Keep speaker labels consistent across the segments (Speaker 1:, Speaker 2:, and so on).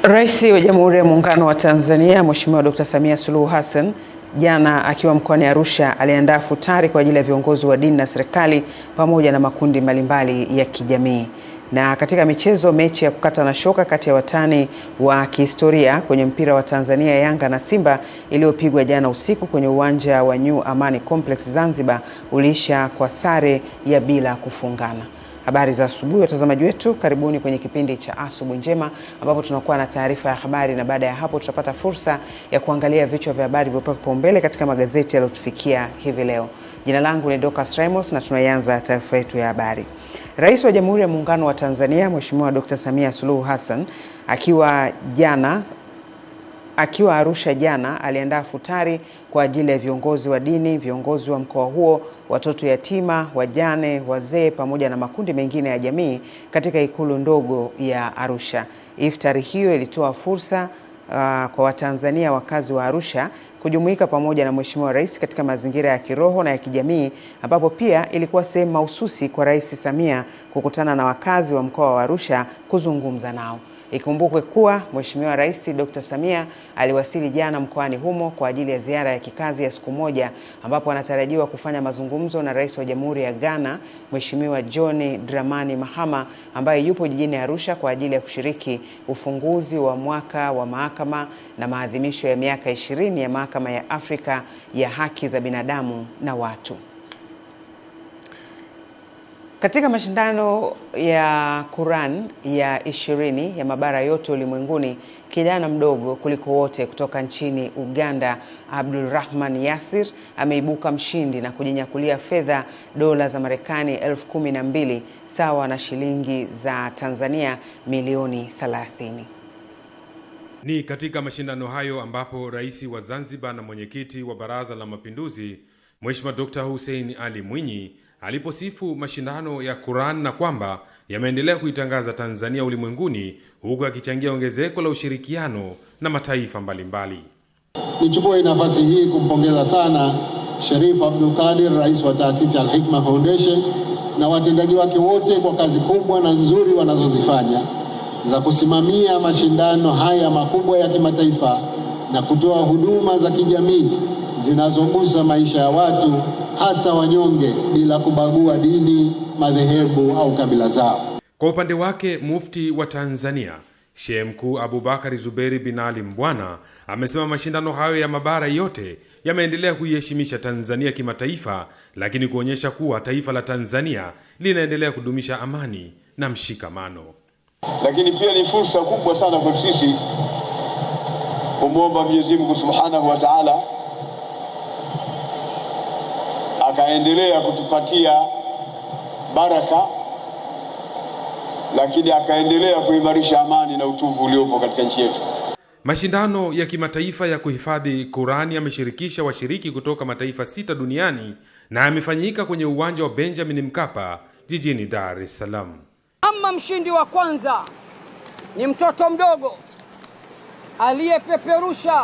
Speaker 1: Rais wa Jamhuri ya Muungano wa Tanzania Mheshimiwa Dr. Samia Suluhu Hassan jana akiwa mkoani Arusha aliandaa futari kwa ajili ya viongozi wa dini na serikali pamoja na makundi mbalimbali ya kijamii. Na katika michezo, mechi ya kukata na shoka kati ya watani wa kihistoria kwenye mpira wa Tanzania, Yanga na Simba, iliyopigwa jana usiku kwenye uwanja wa New Amani Complex Zanzibar, uliisha kwa sare ya bila kufungana. Habari za asubuhi watazamaji wetu, karibuni kwenye kipindi cha Asubuhi Njema ambapo tunakuwa na taarifa ya habari, na baada ya hapo tutapata fursa ya kuangalia vichwa vya habari vilivyopewa kipaumbele katika magazeti yaliyotufikia hivi leo. Jina langu ni Dorcas Ramos na tunaanza taarifa yetu ya habari. Rais wa Jamhuri ya Muungano wa Tanzania Mheshimiwa Dr. Samia Suluhu Hassan akiwa Arusha jana aliandaa futari kwa ajili ya viongozi wa dini, viongozi wa mkoa huo, watoto yatima, wajane, wazee pamoja na makundi mengine ya jamii katika ikulu ndogo ya Arusha. Iftari hiyo ilitoa fursa kwa Watanzania wakazi wa Arusha kujumuika pamoja na Mheshimiwa Rais katika mazingira ya kiroho na ya kijamii, ambapo pia ilikuwa sehemu mahususi kwa Rais Samia kukutana na wakazi wa mkoa wa Arusha kuzungumza nao. Ikumbukwe kuwa Mheshimiwa Rais Dr. Samia aliwasili jana mkoani humo kwa ajili ya ziara ya kikazi ya siku moja, ambapo anatarajiwa kufanya mazungumzo na Rais wa Jamhuri ya Ghana Mheshimiwa John Dramani Mahama, ambaye yupo jijini Arusha kwa ajili ya kushiriki ufunguzi wa mwaka wa mahakama na maadhimisho ya miaka 20 ya Mahakama ya Afrika ya Haki za Binadamu na Watu. Katika mashindano ya Quran ya 20 ya mabara yote ulimwenguni, kijana mdogo kuliko wote kutoka nchini Uganda, Abdulrahman Yasir, ameibuka mshindi na kujinyakulia fedha dola za Marekani 12,000 sawa na shilingi za Tanzania milioni 30.
Speaker 2: Ni katika mashindano hayo ambapo Rais wa Zanzibar na mwenyekiti wa Baraza la Mapinduzi Mheshimiwa Dr. Hussein Ali Mwinyi aliposifu mashindano ya Quran na kwamba yameendelea kuitangaza Tanzania ulimwenguni, huku akichangia ongezeko la ushirikiano na mataifa mbalimbali.
Speaker 3: Nichukue nafasi hii kumpongeza sana Sharif Abdul Qadir, rais wa taasisi Al-Hikma Foundation na watendaji wake wote kwa kazi kubwa na nzuri wanazozifanya za kusimamia mashindano haya makubwa ya kimataifa na kutoa huduma za kijamii zinazogusa maisha ya watu, hasa wanyonge, bila kubagua dini, madhehebu au kabila zao.
Speaker 2: Kwa upande wake, Mufti wa Tanzania Sheikh Mkuu Abubakar Zuberi bin Ali Mbwana amesema mashindano hayo ya mabara yote yameendelea kuiheshimisha Tanzania kimataifa, lakini kuonyesha kuwa taifa la Tanzania linaendelea kudumisha amani na mshikamano.
Speaker 4: Lakini pia ni fursa kubwa sana kwa sisi kumwomba Mwenyezi Mungu Subhanahu wa Ta'ala akaendelea kutupatia baraka, lakini akaendelea kuimarisha amani na utulivu uliopo katika nchi yetu.
Speaker 2: Mashindano ya kimataifa ya kuhifadhi Qur'ani yameshirikisha washiriki kutoka mataifa 6 duniani na yamefanyika kwenye uwanja wa Benjamin Mkapa jijini Dar es Salaam.
Speaker 5: Ama mshindi wa kwanza ni mtoto mdogo aliyepeperusha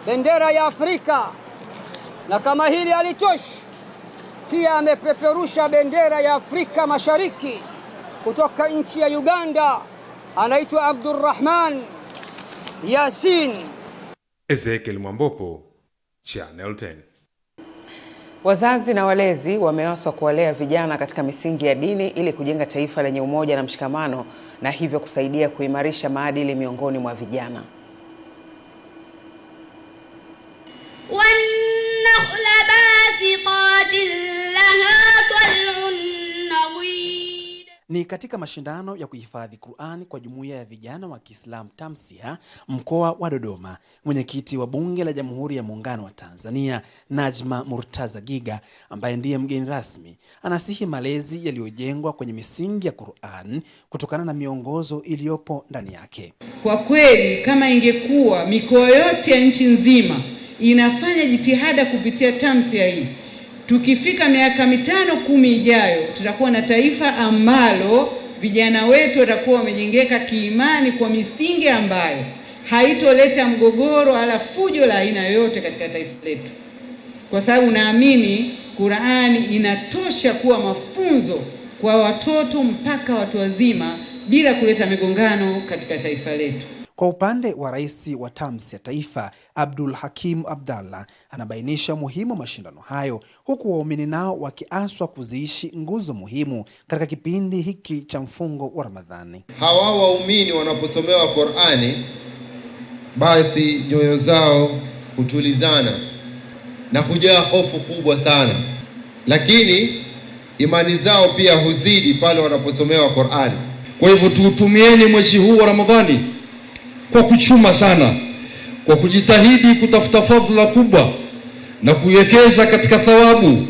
Speaker 5: bendera ya Afrika, na kama hili halitoshi, pia amepeperusha bendera ya Afrika Mashariki kutoka nchi ya Uganda. Anaitwa Abdulrahman Yasin.
Speaker 2: Ezekiel Mwambopo, Channel 10.
Speaker 1: Wazazi na walezi wamewaswa kuwalea vijana katika misingi ya dini ili kujenga taifa lenye umoja na mshikamano, na hivyo kusaidia kuimarisha maadili miongoni mwa vijana.
Speaker 6: Ni katika mashindano ya kuhifadhi Qur'an kwa Jumuiya ya Vijana wa Kiislamu Tamsia mkoa wa Dodoma, mwenyekiti wa Bunge la Jamhuri ya Muungano wa Tanzania Najma Murtaza Giga, ambaye ndiye mgeni rasmi, anasihi malezi yaliyojengwa kwenye misingi ya Qur'an kutokana na miongozo iliyopo ndani yake.
Speaker 7: Kwa kweli, kama ingekuwa mikoa yote ya nchi nzima inafanya jitihada kupitia Tamsia hii, tukifika miaka 5-10 ijayo, tutakuwa na taifa ambalo vijana wetu watakuwa wamejengeka kiimani kwa misingi ambayo haitoleta mgogoro wala fujo la aina yoyote katika taifa letu, kwa sababu naamini Qur'ani inatosha kuwa mafunzo kwa watoto mpaka watu wazima bila kuleta migongano katika taifa letu.
Speaker 6: Kwa upande wa Rais wa TAMSI ya Taifa, Abdul Hakim Abdallah, anabainisha muhimu wa mashindano hayo, huku waumini nao wakiaswa kuziishi nguzo muhimu katika kipindi hiki cha mfungo wa Ramadhani.
Speaker 8: Hawa waumini wanaposomewa Qur'ani, basi nyoyo zao hutulizana na kujaa hofu kubwa sana, lakini imani zao pia huzidi pale wanaposomewa Qur'ani.
Speaker 9: Kwa hivyo tuutumieni mwezi huu wa Ramadhani kwa kuchuma sana, kwa kujitahidi kutafuta fadhila kubwa na kuiwekeza katika thawabu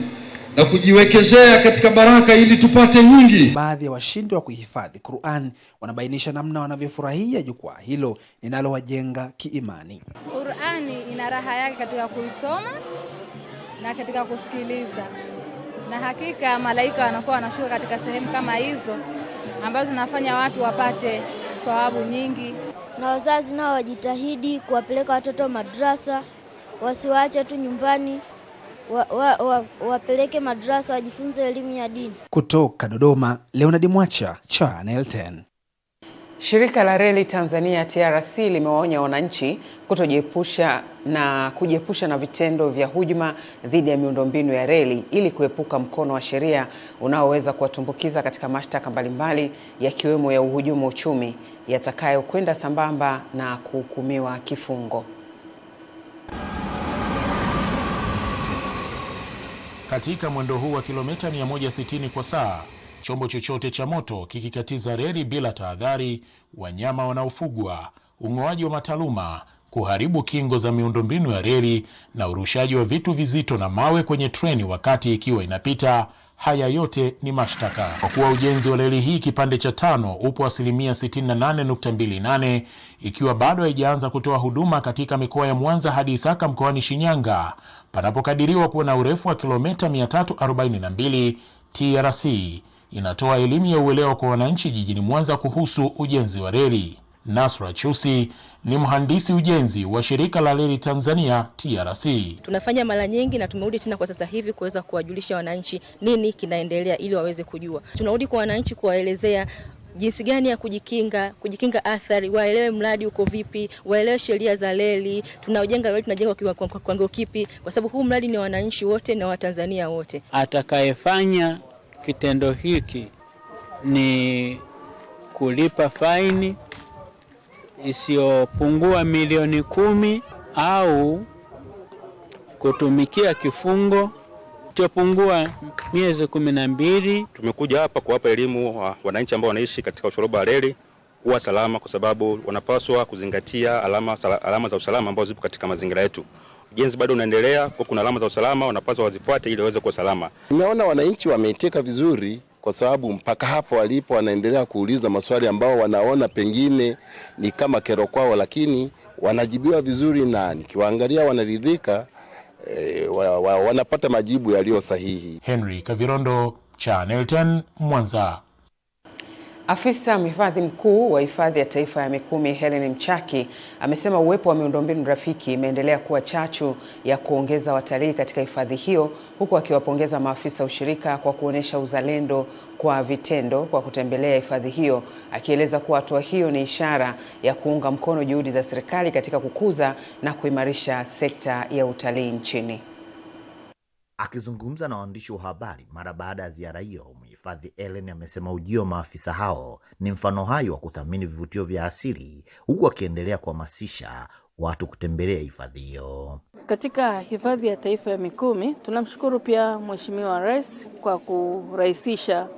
Speaker 9: na kujiwekezea katika baraka ili tupate nyingi.
Speaker 6: Baadhi ya washindi wa kuhifadhi Qur'an wanabainisha namna wanavyofurahia jukwaa hilo linalowajenga kiimani.
Speaker 10: Qur'ani ina raha yake katika kuisoma na katika kusikiliza, na hakika malaika wanakuwa wanashuka katika sehemu kama hizo ambazo zinafanya watu wapate thawabu nyingi.
Speaker 11: Na wazazi nao wajitahidi kuwapeleka watoto madrasa, wasiwaache tu nyumbani, wapeleke madrasa wajifunze elimu ya dini. Kutoka Dodoma, Leonard Mwacha, Channel 10.
Speaker 1: Shirika la Reli Tanzania TRC limewaonya wananchi kujiepusha na vitendo vya hujuma dhidi ya miundombinu ya reli ili kuepuka mkono wa sheria unaoweza kuwatumbukiza katika mashtaka mbalimbali yakiwemo ya uhujumu uchumi yatakayokwenda sambamba na kuhukumiwa kifungo.
Speaker 12: Katika mwendo huu wa kilomita 160 kwa saa, chombo chochote cha moto kikikatiza reli bila tahadhari, wanyama wanaofugwa, ung'oaji wa mataluma, kuharibu kingo za miundombinu ya reli na urushaji wa vitu vizito na mawe kwenye treni wakati ikiwa inapita, haya yote ni mashtaka. Kwa kuwa ujenzi wa reli hii kipande cha 5 upo 68.28%, ikiwa bado haijaanza kutoa huduma katika mikoa ya Mwanza hadi Isaka mkoani Shinyanga, panapokadiriwa kuwa na urefu wa kilomita 342, TRC inatoa elimu ya uelewa kwa wananchi jijini Mwanza kuhusu ujenzi wa reli. Nasra Chusi ni mhandisi ujenzi wa shirika la Reli Tanzania TRC.
Speaker 13: Tunafanya mara nyingi na tumerudi tena kwa sasa hivi kuweza kuwajulisha wananchi nini kinaendelea ili waweze kujua. Tunarudi kwa wananchi kuwaelezea jinsi gani ya kujikinga athari, waelewe mradi uko vipi, waelewe sheria za reli, tunajenga reli tunajenga kwa kiwango kipi, kwa sababu huu mradi ni wananchi wote na Watanzania wote.
Speaker 14: Atakayefanya kitendo hiki ni kulipa faini isiyopungua milioni 10 au kutumikia kifungo isiyopungua miezi 12.
Speaker 15: Tumekuja hapa kuwapa elimu wananchi ambao wanaishi katika ushoroba wa reli kuwa salama, kwa sababu wanapaswa kuzingatia alama za usalama ambazo zipo katika mazingira yetu. Ujenzi bado unaendelea, kwa kuna alama za usalama wanapaswa wazifuate ili waweze kuwa salama.
Speaker 16: Nimeona wananchi wameiteka vizuri, kwa sababu mpaka hapo walipo wanaendelea kuuliza maswali ambao wanaona pengine ni kama kero kwao, lakini wanajibiwa vizuri na nikiwaangalia wanaridhika, wanapata majibu yaliyo sahihi.
Speaker 12: Henry Kavirondo, Channel 10, Mwanza.
Speaker 1: Afisa mhifadhi mkuu wa Hifadhi ya Taifa ya Mikumi Helen Mchaki amesema uwepo wa miundombinu rafiki imeendelea kuwa chachu ya kuongeza watalii katika hifadhi hiyo, huku akiwapongeza maafisa ushirika kwa kuonesha uzalendo kwa vitendo kwa kutembelea hifadhi hiyo, akieleza kuwa hatua hiyo ni ishara ya kuunga mkono juhudi za serikali katika kukuza na kuimarisha sekta ya utalii nchini.
Speaker 17: Akizungumza na waandishi wa habari mara baada ya ziara hiyo, mhifadhi Ellen amesema ujio wa maafisa hao ni mfano hai wa kuthamini vivutio vya asili, huku akiendelea kuhamasisha watu kutembelea hifadhi hiyo.
Speaker 18: Katika Hifadhi ya Taifa ya Mikumi tunamshukuru pia Mheshimiwa Rais kwa kurahisisha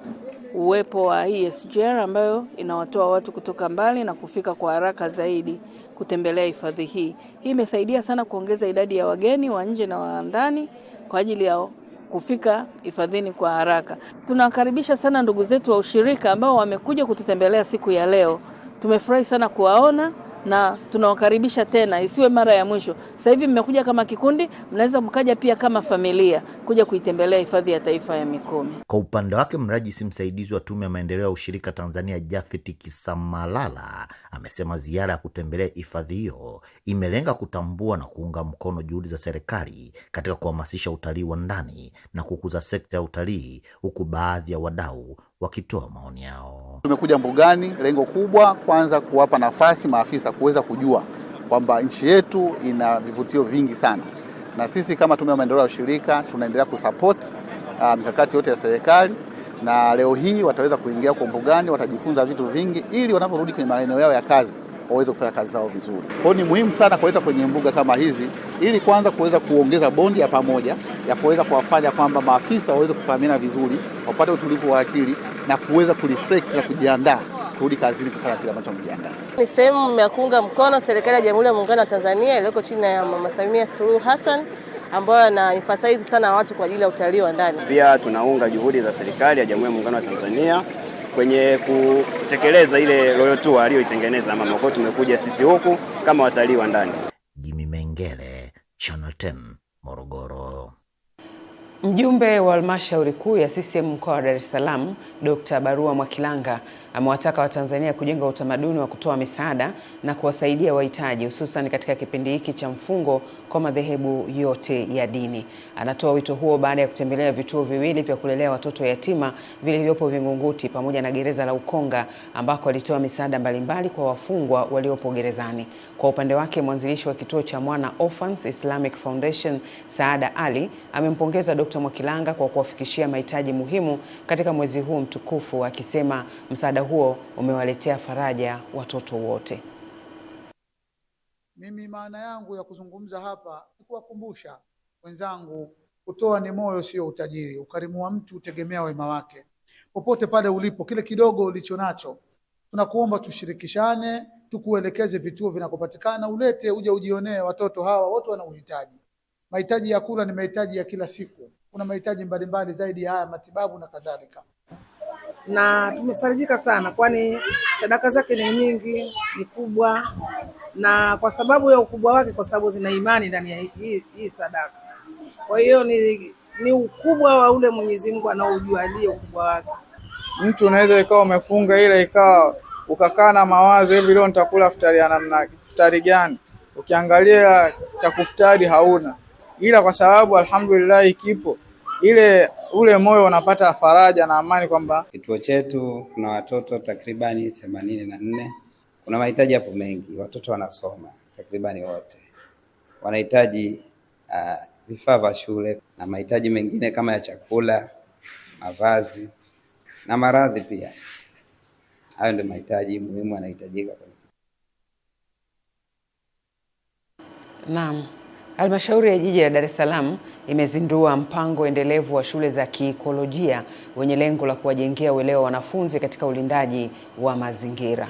Speaker 18: uwepo wa ESGR ambayo inawatoa watu kutoka mbali na kufika kwa haraka zaidi kutembelea hifadhi hii. Hii imesaidia sana kuongeza idadi ya wageni wa nje na wa ndani kwa ajili ya kufika hifadhini kwa haraka. Tunawakaribisha sana ndugu zetu wa ushirika ambao wamekuja kututembelea siku ya leo. Tumefurahi sana kuwaona na tunawakaribisha tena, isiwe mara ya mwisho. Sasa hivi mmekuja kama kikundi, mnaweza mkaja pia kama familia kuja kuitembelea Hifadhi ya Taifa ya Mikumi.
Speaker 17: Kwa upande wake, mrajisi msaidizi wa Tume ya Maendeleo ya Ushirika Tanzania Jafet Kisamalala amesema ziara ya kutembelea hifadhi hiyo imelenga kutambua na kuunga mkono juhudi za serikali katika kuhamasisha utalii wa ndani na kukuza sekta ya utalii, huku baadhi ya wadau wakitoa maoni yao.
Speaker 19: Tumekuja mbugani, lengo kubwa kwanza kuwapa nafasi maafisa kuweza kujua kwamba nchi yetu ina vivutio vingi sana, na sisi kama Tume ya Maendeleo ya Ushirika tunaendelea kusupport mikakati yote ya serikali, na leo hii wataweza kuingia kwa mbugani, watajifunza vitu vingi ili wanaporudi kwenye maeneo yao ya kazi waweze kufanya kazi zao vizuri. Kwa hiyo ni muhimu sana kuleta kwenye mbuga kama hizi ili kwanza kuweza kuongeza bondi ya pamoja ya kuweza kuwafanya kwamba maafisa waweze kufahamiana vizuri, wapate utulivu wa akili na kuweza kureflect na kujiandaa kurudi kazini kufanya kile ambacho wamejiandaa.
Speaker 20: Ni sehemu ya kuunga mkono serikali ya Jamhuri ya Muungano wa Tanzania iliyoko chini ya Mama Samia Suluhu Hassan, ambayo ana emphasize sana watu kwa ajili ya utalii wa ndani.
Speaker 21: Pia tunaunga juhudi za serikali ya Jamhuri ya Muungano wa Tanzania kwenye kutekeleza ile Royal Tour aliyoitengeneza mama. Kwa tumekuja sisi huku kama watalii wa ndani.
Speaker 17: Jimmy Mengele, Channel 10, Morogoro.
Speaker 1: Mjumbe wa halmashauri kuu ya CCM mkoa wa Dar es Salaam, Dr. Barua Mwakilanga amewataka Watanzania kujenga utamaduni wa kutoa misaada na kuwasaidia wahitaji, hususan katika kipindi hiki cha mfungo kwa madhehebu yote ya dini. Anatoa wito huo baada ya kutembelea vituo viwili vya kulelea watoto yatima vilivyopo Vingunguti pamoja na gereza la Ukonga, ambako alitoa misaada mbalimbali kwa wafungwa waliopo gerezani. Kwa upande wake, mwanzilishi wa kituo cha Mwana Orphans Islamic Foundation, Saada Ali, amempongeza Dr. Mwakilanga kwa kuwafikishia mahitaji muhimu katika mwezi huu mtukufu, akisema msaada huo umewaletea faraja watoto wote.
Speaker 22: Mimi maana yangu ya kuzungumza hapa ni kuwakumbusha wenzangu, kutoa ni moyo, sio utajiri. Ukarimu wa mtu utegemea wema wake. Popote pale ulipo, kile kidogo ulicho nacho, tunakuomba tushirikishane, tukuelekeze vituo vinakopatikana, ulete uje ujionee watoto hawa wote wana uhitaji. Mahitaji ya kula ni mahitaji ya kila siku. Kuna mahitaji mbalimbali zaidi ya haya, matibabu na kadhalika.
Speaker 23: Na tumefarijika sana, kwani sadaka zake ni nyingi, ni kubwa, na kwa sababu ya ukubwa wake, kwa sababu zina imani ndani ya hii sadaka. Kwa hiyo ni ukubwa wa ule Mwenyezi Mungu anaojualia ukubwa wake.
Speaker 24: Mtu unaweza ikawa umefunga ile ikawa ukakaa na mawazo hivi, leo nitakula futari ya namna futari gani? Ukiangalia cha kufutari hauna, ila kwa sababu alhamdulillah kipo ule moyo unapata faraja na amani kwamba
Speaker 25: kituo chetu kuna watoto takribani 84. Kuna mahitaji hapo mengi, watoto wanasoma takribani wote, wanahitaji vifaa vya shule na mahitaji mengine kama ya chakula, mavazi na maradhi pia. Hayo ndio mahitaji muhimu yanahitajika.
Speaker 1: Naam. Halmashauri ya Jiji la Dar es Salaam imezindua mpango endelevu wa shule za kiikolojia wenye lengo la kuwajengea uelewa wanafunzi katika ulindaji wa mazingira.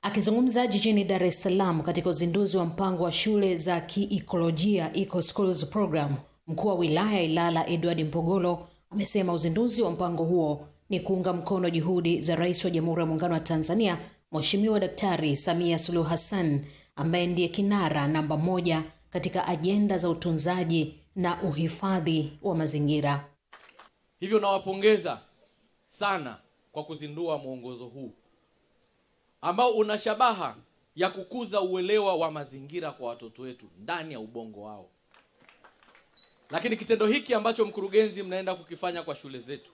Speaker 26: Akizungumza jijini Dar es Salaam katika uzinduzi wa mpango wa shule za kiikolojia Eco Schools Program, mkuu wa wilaya Ilala Edward Mpogolo amesema uzinduzi wa mpango huo ni kuunga mkono juhudi za Rais wa Jamhuri ya Muungano wa Tanzania, Mheshimiwa Daktari Samia Suluhu Hassan, ambaye ndiye kinara namba 1 katika ajenda za utunzaji na uhifadhi wa mazingira.
Speaker 27: Hivyo nawapongeza sana kwa kuzindua mwongozo huu ambao una shabaha ya kukuza uelewa wa mazingira kwa watoto wetu ndani ya ubongo wao. Lakini kitendo hiki ambacho mkurugenzi mnaenda kukifanya kwa shule zetu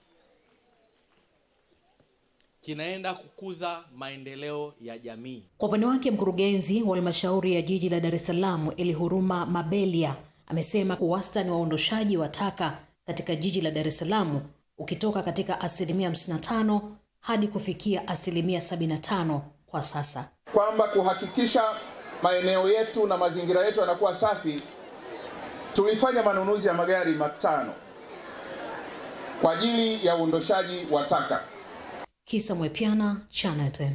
Speaker 27: kinaenda kukuza maendeleo ya jamii.
Speaker 26: Kwa upande wake, mkurugenzi wa halmashauri ya Jiji la Dar es Salaam Elihuruma Mabelia amesema kwa wastani wa uondoshaji wa taka katika Jiji la Dar es Salaam ukitoka katika 55% hadi kufikia 75% kwa sasa.
Speaker 28: Kwamba kuhakikisha maeneo yetu na mazingira yetu yanakuwa safi, tulifanya manunuzi ya magari 5 kwa ajili ya uondoshaji wa taka.
Speaker 26: Kisa Mwepiana, Channel 10.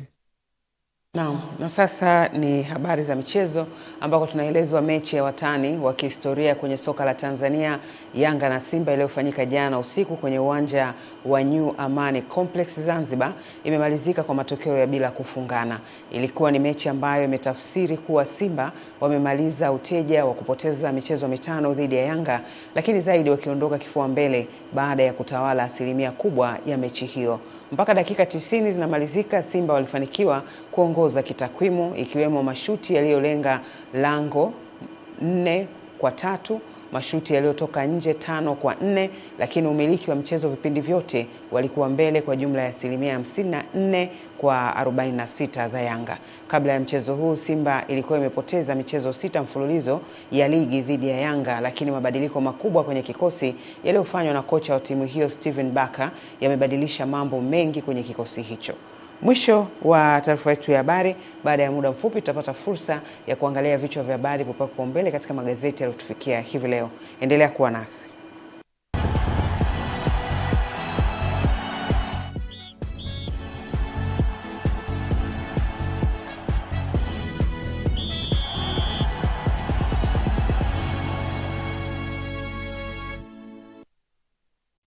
Speaker 1: Naam, na sasa ni habari za michezo ambako tunaelezwa mechi ya watani wa kihistoria kwenye soka la Tanzania, Yanga na Simba, iliyofanyika jana usiku kwenye uwanja wa New Amani Complex Zanzibar imemalizika kwa matokeo ya bila kufungana. Ilikuwa ni mechi ambayo imetafsiri kuwa Simba wamemaliza uteja wa kupoteza michezo 5 dhidi ya Yanga, lakini zaidi wakiondoka kifua mbele baada ya kutawala asilimia kubwa ya mechi hiyo. Mpaka dakika 90 zinamalizika, Simba walifanikiwa kuongoza kitakwimu, ikiwemo mashuti yaliyolenga lango 4-3, mashuti yaliyotoka nje 5-4, lakini umiliki wa mchezo vipindi vyote walikuwa mbele kwa jumla ya 54-46 za Yanga. Kabla ya mchezo huu Simba ilikuwa imepoteza michezo 6 mfululizo ya ligi dhidi ya Yanga, lakini mabadiliko makubwa kwenye kikosi yaliyofanywa na kocha wa timu hiyo Steven Barker yamebadilisha mambo mengi kwenye kikosi hicho. Mwisho wa taarifa yetu ya habari. Baada ya muda mfupi tutapata fursa ya kuangalia vichwa vya habari vilivyopaumbele katika magazeti yaliyotufikia hivi leo. Endelea kuwa nasi.